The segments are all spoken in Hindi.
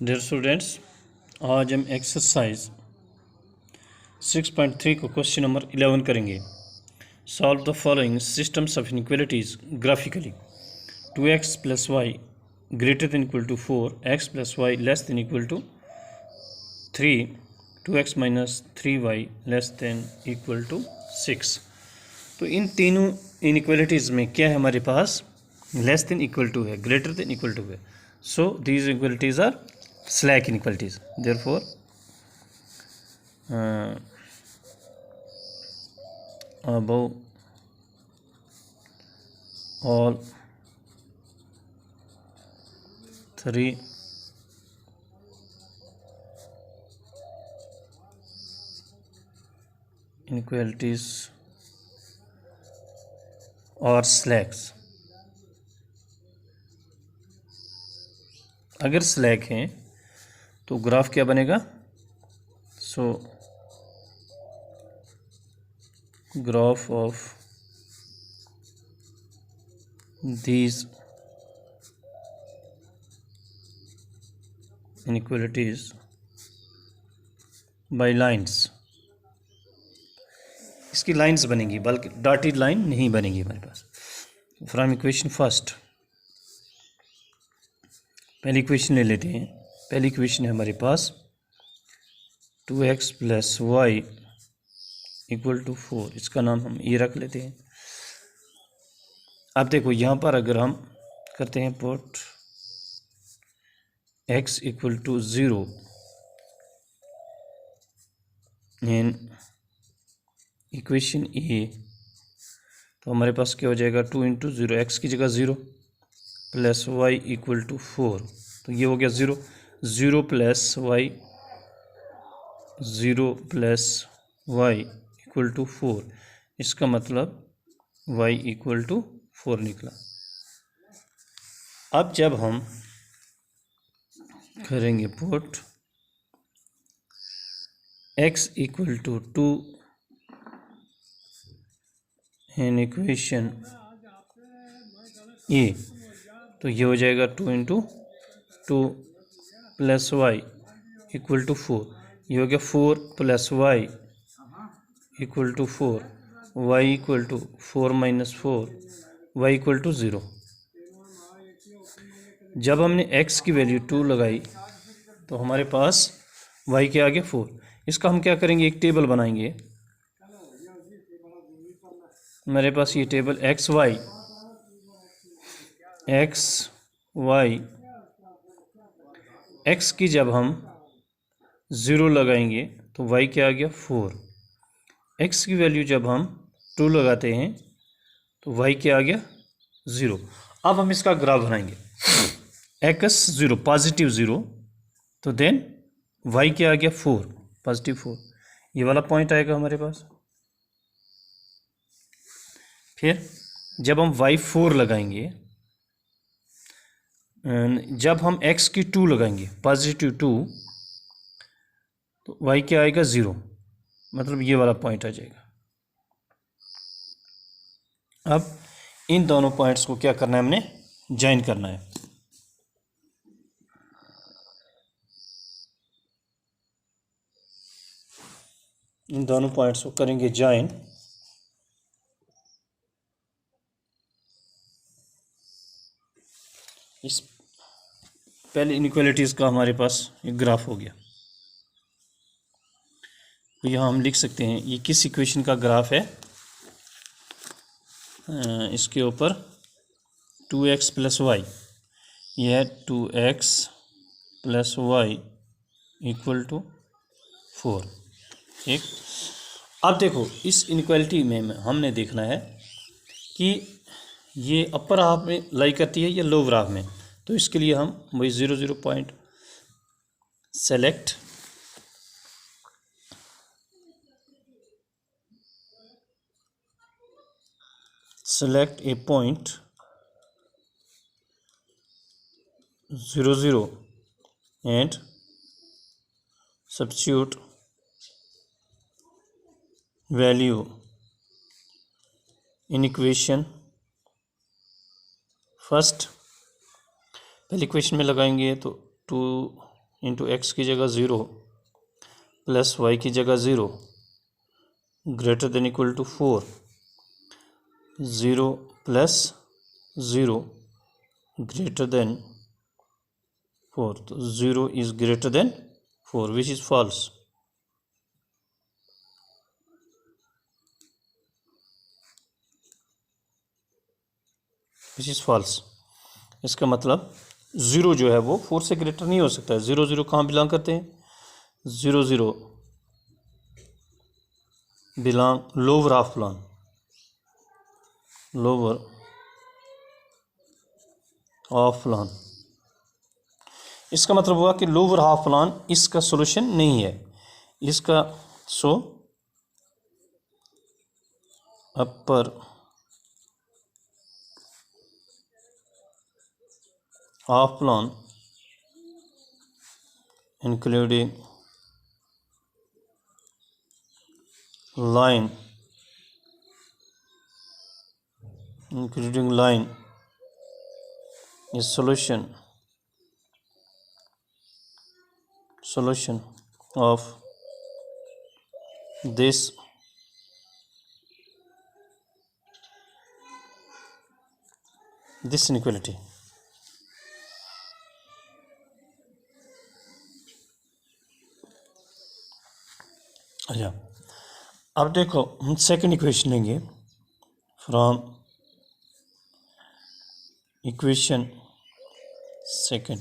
डियर स्टूडेंट्स, आज हम एक्सरसाइज 6.3 को क्वेश्चन नंबर 11 करेंगे। Solve the following systems of inequalities graphically. 2x plus Y greater than equal to 4, x plus Y less than equal to 3, 2x minus 3y less than equal to 6। तो इन तीनों इनइक्वालिटीज़ में क्या है हमारे पास? लेस देन इक्वल टू है, ग्रेटर देन इक्वल टू है। So these equalities are slack inequalities. Therefore above all three inequalities are slacks. अगर स्लैक हैं तो ग्राफ क्या बनेगा? So graph of these inequalities by lines, इसकी लाइंस बनेंगी, बल्कि डॉटेड लाइन नहीं बनेगी हमारे पास। फ्रॉम इक्वेशन फर्स्ट, पहली इक्वेशन ले लेते हैं। पहली इक्वेशन है हमारे पास 2x plus Y equal to 4, इसका नाम हम ये रख लेते हैं। अब देखो यहाँ पर अगर हम करते हैं put x equal to 0 in equation A, तो हमारे पास क्या हो जाएगा? 2 इंटू 0, एक्स की जगह 0 प्लस वाई इक्वल टू 4, तो ये हो गया 0, 0 plus y, 0 plus Y equal to 4, इसका मतलब y इक्वल टू 4 निकला। अब जब हम करेंगे put x equal to 2 in equation A, तो ये हो जाएगा 2 into 2 plus Y equal to 4, ये हो गया 4 plus Y equal to 4, Y equal to 4 minus 4, Y equal to 0। जब हमने x की वैल्यू 2 लगाई तो हमारे पास y के आगे 4। इसका हम क्या करेंगे? एक टेबल बनाएंगे। मेरे पास ये टेबल एक्स वाई, एक्स की जब हम 0 लगाएंगे तो y के आ गया 4, x की वैल्यू जब हम 2 लगाते हैं तो y के आ गया 0। अब हम इसका ग्राफ बनाएंगे। x 0 पॉजिटिव 0, तो देन y के आ गया 4 पॉजिटिव 4, ये वाला पॉइंट आएगा हमारे पास। फिर जब हम y4 लगाएंगे, जब हम x की 2 लगाएंगे पॉजिटिव 2, तो y क्या आएगा 0, मतलब ये वाला पॉइंट आ जाएगा। अब इन दोनों पॉइंट्स को क्या करना है? हमने ज्वाइन करना है। इन दोनों पॉइंट्स को करेंगे ज्वाइन। इस पहले इनइक्वालिटीज़ का हमारे पास एक ग्राफ हो गया, तो यहाँ हम लिख सकते हैं ये किस इक्वेशन का ग्राफ है। इसके ऊपर 2x प्लस वाई, यह है 2x plus Y equal to 4। ठीक, अब देखो इस इनइक्वालिटी में हमने देखना है कि ये अपर हाफ में लाई करती है या लोअर हाफ में। तो इसके लिए हम वही 0 point select, select a point 0 and substitute value in equation first. पहले इक्वेशन में लगाएंगे तो 2 इंटू एक्स की जगह 0 प्लस वाई की जगह 0 ग्रेटर देन इक्वल टू 4, 0 प्लस 0 ग्रेटर देन 4, तो 0 is greater than 4 which is false. Which is false, इसका मतलब 0 जो है वो 4 से ग्रेटर नहीं हो सकता है। 0 0 कहाँ बिलोंग करते हैं? 0 0 belong lower half plane, lower half plane. इसका मतलब हुआ कि लोअर हाफ प्लान इसका सॉल्यूशन नहीं है इसका। So upper half plane including line is solution of this inequality। अच्छा, अब देखो हम सेकंड इक्वेशन लेंगे फ्रॉम इक्वेशन सेकंड।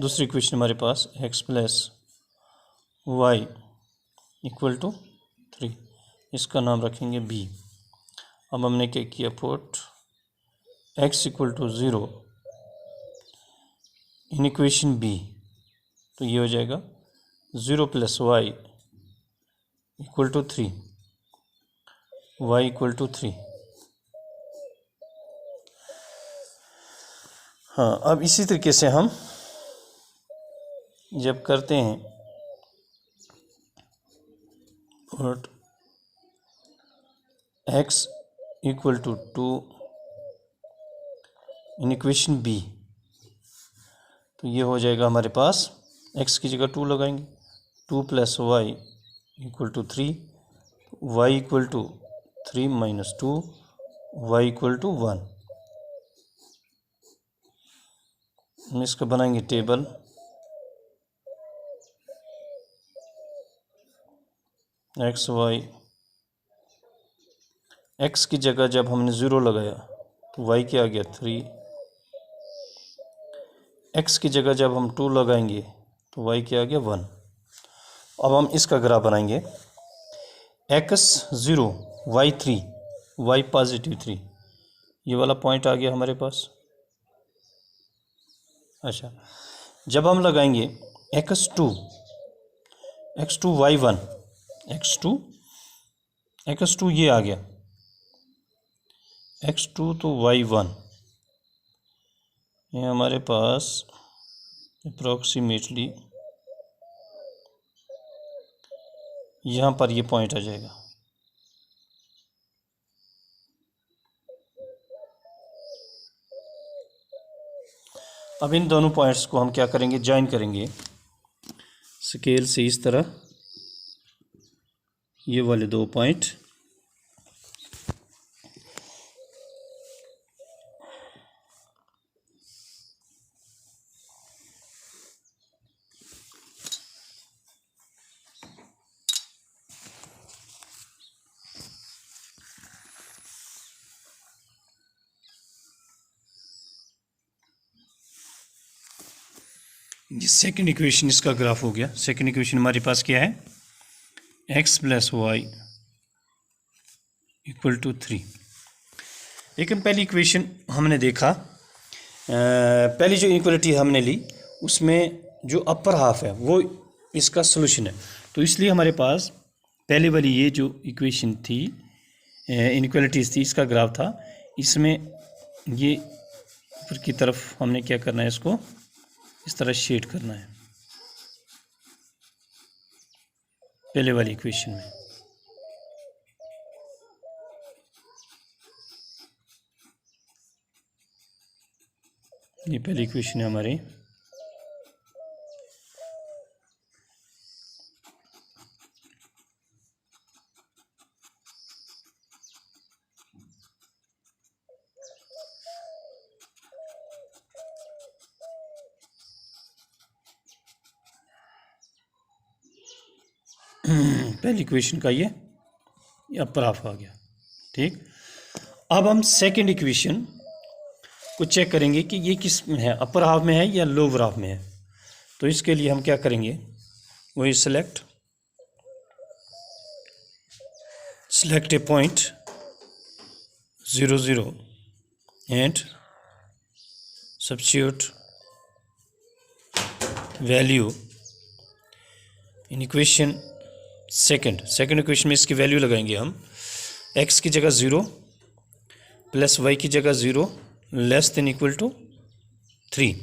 दूसरी इक्वेशन हमारे पास x plus Y equal to 3, इसका नाम रखेंगे b। अब हमने क्या किया, put x equal to 0 in equation b, तो ये हो जाएगा 0 plus Y equal to 3, y equal to 3। हाँ, अब इसी तरीके से हम जब करते हैं put x equal to 2 in equation b, तो ये हो जाएगा हमारे पास x की जगह 2 लगाएंगे, 2 plus Y equal to 3, y equal to 3 minus 2, y equal to 1। हम इसका बनाएंगे टेबल। एक्स वाई, एक्स की जगह जब हमने 0 लगाया तो वाई क्या आ गया 3, एक्स की जगह जब हम 2 लगाएंगे तो वाई क्या आ गया 1। अब हम इसका ग्राफ बनाएंगे, एक्स 0 वाई 3 वाई पॉजिटिव 3, ये वाला पॉइंट आ गया हमारे पास। अच्छा, जब हम लगाएंगे x2 वाई 1, x2 ये आ गया x2 तो y1, ये हमारे पास अप्रॉक्सीमेटली यहाँ पर ये पॉइंट आ जाएगा। अब इन दोनों पॉइंट्स को हम क्या करेंगे, ज्वाइन करेंगे स्केल से इस तरह, ये वाले 2 पॉइंट सेकंड इक्वेशन इसका ग्राफ हो गया। सेकंड इक्वेशन हमारे पास क्या है, x plus Y equal to 3। लेकिन पहली इक्वेशन हमने देखा, पहली जो इक्वलिटी हमने ली उसमें जो अपर हाफ है वो इसका सॉल्यूशन है, तो इसलिए हमारे पास पहले वाली ये जो इक्वेशन थी, इनइक्वालिटीज़ थी, इसका ग्राफ था। इसमें ये ऊपर की तरफ हमने क्या करना है, इसको इस तरह शेड करना है पहले वाली इक्वेशन में। ये पहली इक्वेशन है हमारी, पहली इक्वेशन का ये अपर हाफ आ गया। ठीक, अब हम सेकंड इक्वेशन को चेक करेंगे कि ये किस में है, अपर हाफ में है या लोअर हाफ में है। तो इसके लिए हम क्या करेंगे, वही select A point 0 0 and substitute value in equation second equation में इसकी वैल्यू लगाएंगे हम। x की जगह 0 प्लस y की जगह 0 लेस देन इक्वल टू 3।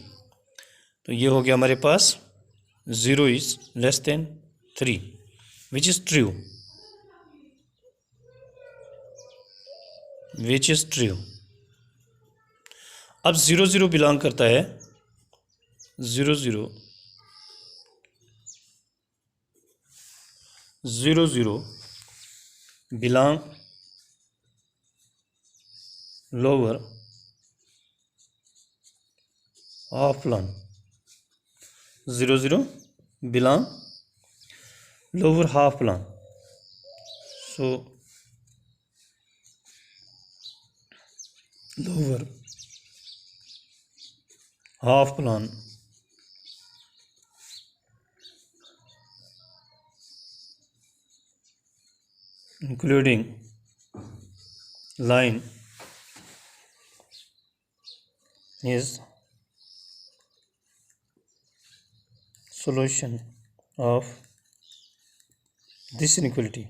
तो ये हो गया हमारे पास 0 is less than 3 which is true, अब 0 0 बिलोंग करता है 0 0 0 0 belong lower half plan, 0 0 belong lower half plan. So lower half plane including line is solution of this inequality।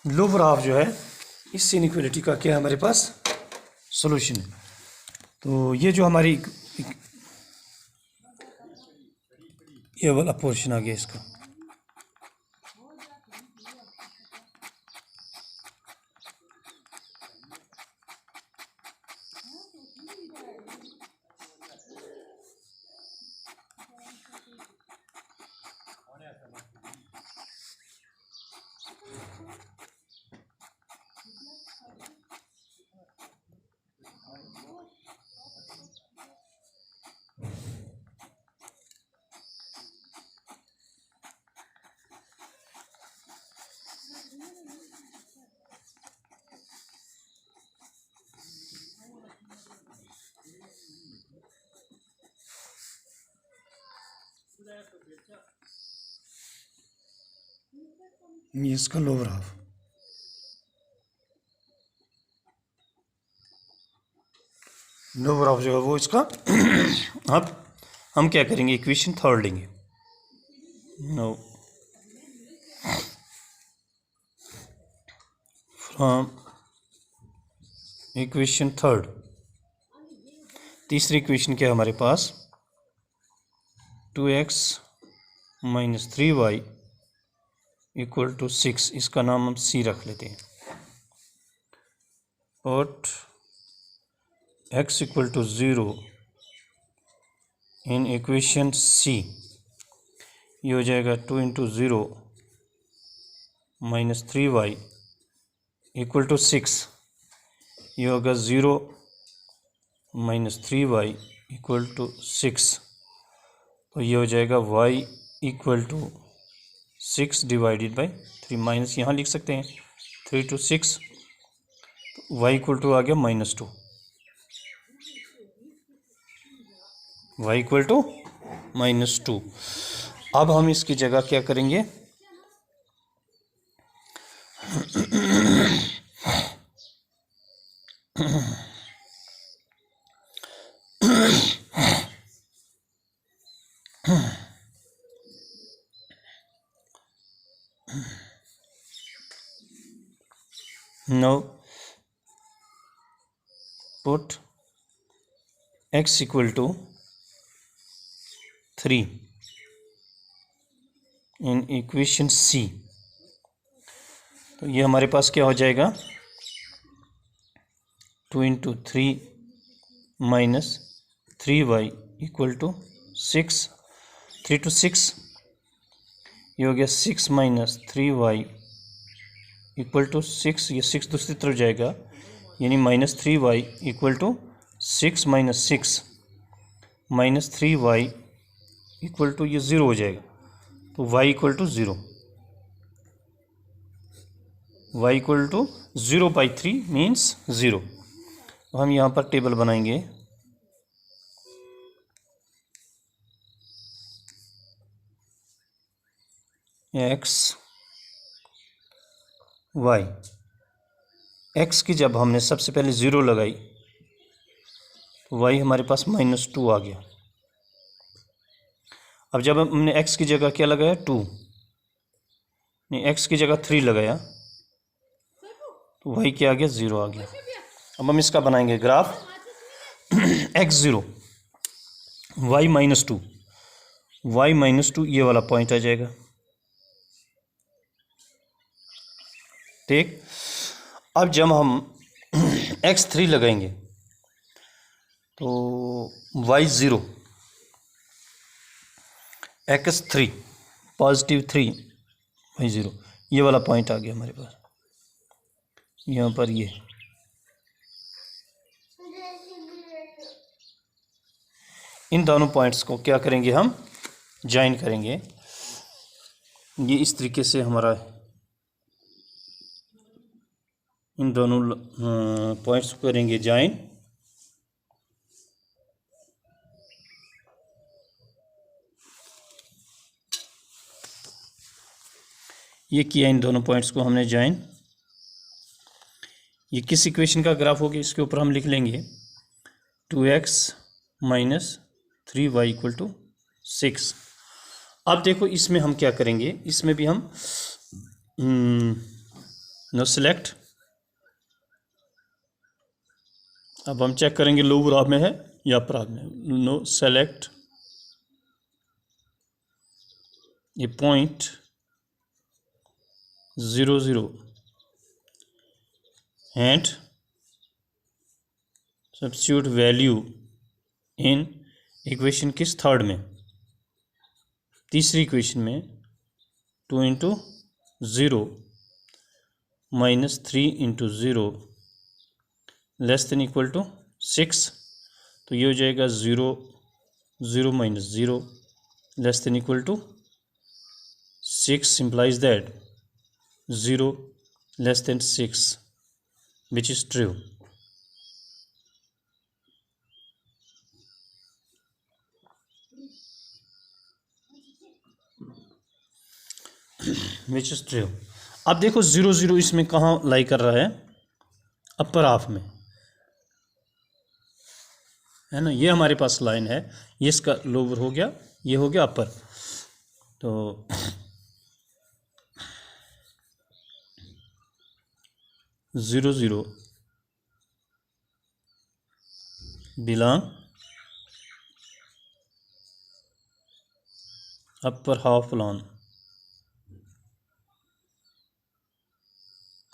Lower half जो है इस इनइक्वालिटी का क्या है हमारे पास सॉल्यूशन है। तो ये जो हमारी ये वाला पोर्शन आ गया इसका। ये इसका लोअर हाफ, लोअर हाफ जो है वो इसका। अब हम क्या करेंगे, इक्वेशन थर्ड लेंगे। नो फ्रॉम इक्वेशन थर्ड, तीसरी इक्वेशन क्या है हमारे पास, 2x minus 3y equal to 6। इसका नाम हम c रख लेते हैं। और x equal to 0 in equation c, ये हो जाएगा 2 into 0 minus 3y equal to 6। ये होगा 0 माइनस 3y इक्वल टू 6। तो ये हो जाएगा y equal to 6 divided by 3, minus यहाँ लिख सकते हैं 3 to 6, तो y इक्वल टू आ गया -2, y इक्वल टू -2। अब हम इसकी जगह क्या करेंगे, now put x equal to 3 in equation C। तो ये हमारे पास क्या हो जाएगा, 2 into 3 minus 3y equal to 6, 3 to 6, ये हो गया 6 माइनस 3y इक्वल टू 6, ये 6 दूसरी तरफ जाएगा, यानी -3y equal to 6 minus 6 minus 3y equal to ये 0 हो जाएगा, तो y equal to 0, y equal to 0/3 means 0। तो हम यहाँ पर टेबल बनाएंगे, x y, x की जब हमने सबसे पहले 0 लगाई तो y हमारे पास -2 आ गया। अब जब हमने x की जगह क्या लगाया 2, नहीं x की जगह 3 लगाया तो y क्या आ गया 0 आ गया। अब हम इसका बनाएंगे ग्राफ x0 y -2, y -2 ये वाला पॉइंट आ जाएगा, ठीक। अब जब हम x3 लगाएंगे तो y0 x3 +3 y0 ये वाला पॉइंट आ गया हमारे पास, यहाँ पर ये। इन दोनों पॉइंट्स को क्या करेंगे हम ज्वाइन करेंगे, ये इस तरीके से हमारा इन दोनों पॉइंट्स को करेंगे ज्वाइन। ये किया इन दोनों पॉइंट्स को हमने ज्वाइन। ये किस इक्वेशन का ग्राफ होगा इसके ऊपर हम लिख लेंगे 2x minus 3y equal to 6। अब देखो इसमें हम क्या करेंगे, इसमें भी हम नो सेलेक्ट, अब हम चेक करेंगे लोअर हाफ में है या अपर हाफ में। नो सेलेक्ट ये point 0 0 and substitute value in equation किस थर्ड में, तीसरी इक्वेशन में 2 × 0 -3 × 0 लेस देन इक्वल टू 6, तो ये हो जाएगा 0 0 - 0 less than equal to 6 implies that 0 less than 6 which is true। which is true। अब देखो 0 0 इसमें कहाँ लाई कर रहा है, अपर हाफ में है ना, ये हमारे पास लाइन है, ये इसका लोअर हो गया, ये हो गया अपर। तो 0 0 belong upper half lawn,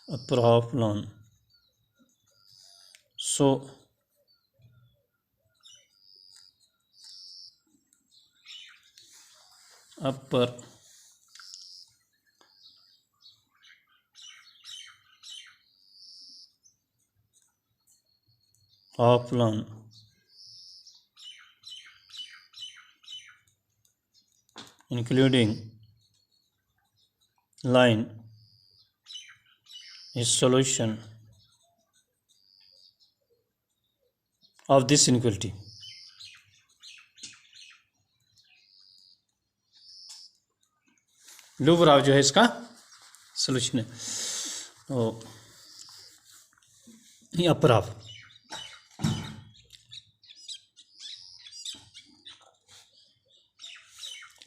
upper half lawn, so upper half lawn including line is solution of this inequality। Lower half जो है इसका सोल्यूशन है, तो ये अपर हाफ,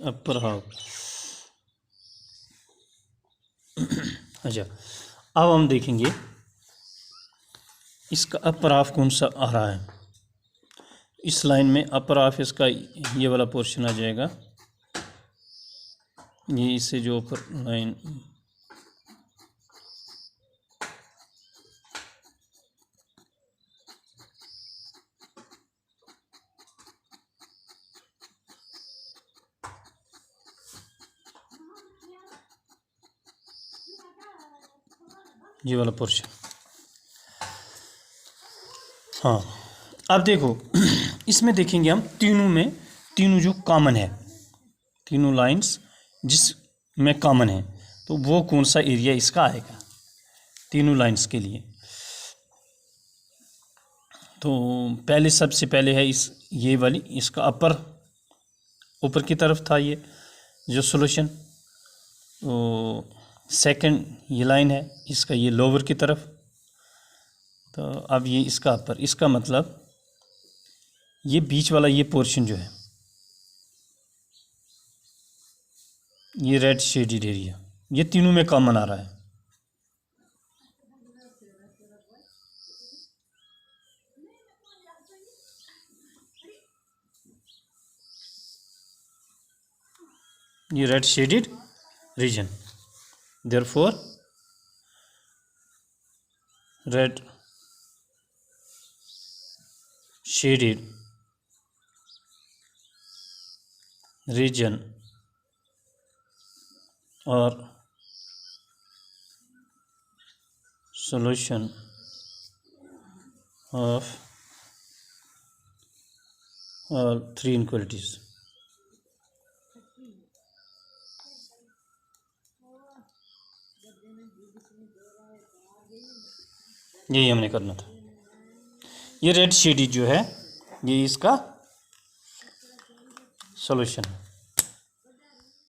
अपर हाफ। अच्छा अब हम देखेंगे इसका अपर हाफ कौन सा आ रहा है। इस लाइन में अपर हाफ इसका ये वाला पोर्शन आ जाएगा, ये इससे जो ऊपर लाइन ये वाला पोर्शन। हाँ अब देखो इसमें देखेंगे हम तीनों जो कॉमन है, तीनों लाइंस जिसमें कॉमन है, तो वो कौन सा एरिया इसका आएगा तीनों लाइंस के लिए। तो पहले सबसे पहले है ये वाली, इसका ऊपर की तरफ था ये जो सॉल्यूशन। तो सेकंड ये लाइन है इसका, ये लोअर की तरफ। तो अब ये इसका अपर, इसका मतलब ये बीच वाला ये पोर्शन जो है, ये रेड शेडेड एरिया, ये तीनों में कॉमन आ रहा है। ये red shaded region, therefore red shaded region और solution of all three inequalities। यही हमने करना था। ये रेड शेडेड जो है ये इसका सॉल्यूशन है।